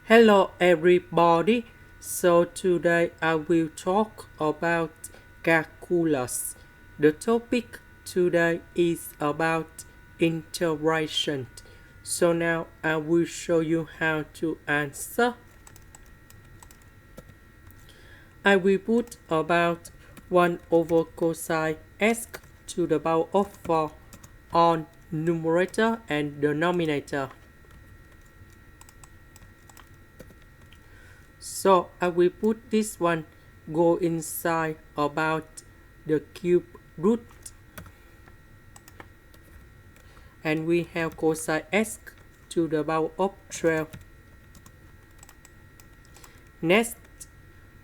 Hello everybody. So today I will talk about calculus. The topic today is about integration. So now I will show you how to answer. I will put about 1 over cosine s to the power of 4 on numerator and denominator. So I will put this one go inside about the cube root, and we have cosine s to the power of 12. Next,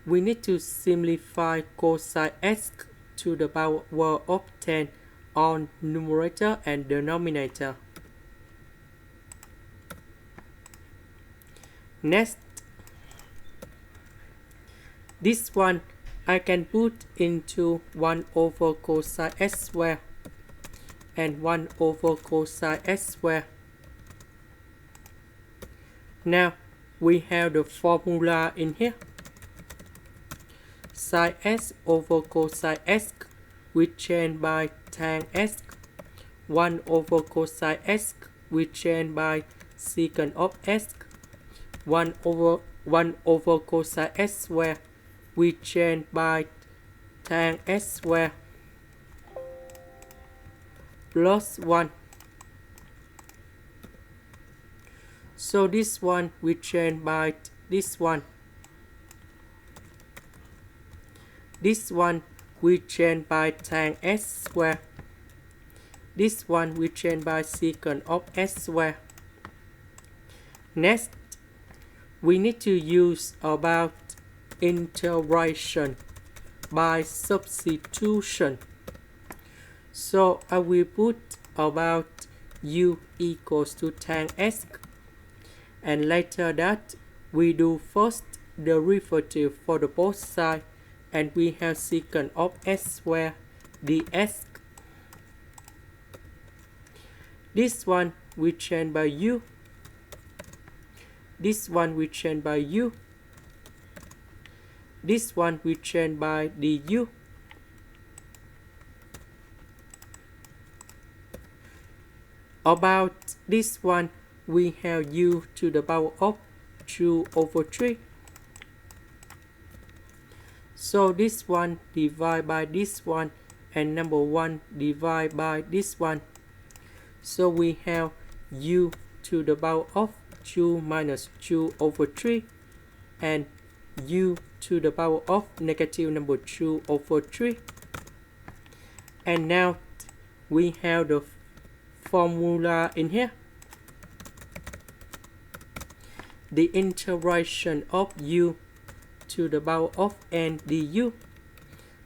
we need to simplify cosine s to the power of 10 on numerator and denominator. Next, this one I can put into 1 over cosine s square and 1 over cosine s square. Now we have the formula in here. Sin s over cosine s we change by tan s. 1 over cosine s we change by secant of s. 1 over cosine s square we change by tan s square plus 1. So this one we change by this one. This one we change by tan s square. This one we change by secant of s square. Next, we need to use about integration by substitution. So I will put about u equals to tan s, and later that we do first derivative for the both sides, and we have secant of s square ds. This one we change by u. This one we change by u. This one we change by du. About this one we have u to the power of 2 over 3. So this one divide by this one, and number 1 divide by this one. So we have u to the power of 2 minus 2 over 3 and u to the power of negative number 2 over 3. And now we have the formula in here. The integration of u to the power of n du.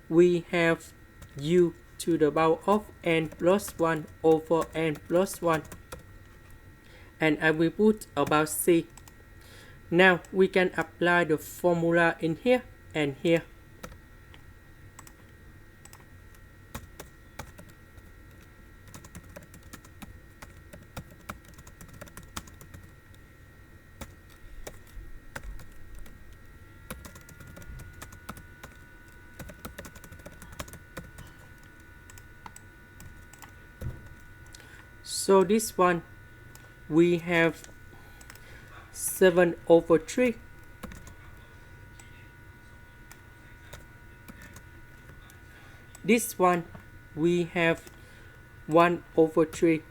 We have u to the power of n plus 1 over n plus 1. And I will put about c. Now we can apply the formula in here and here. So this one we have 7 over 3. This one we have 1 over 3.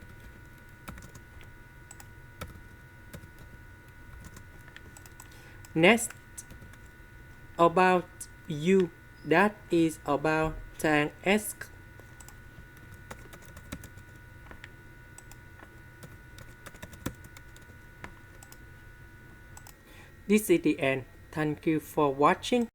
Next, about u, that is about tan s. This is the end. Thank you for watching.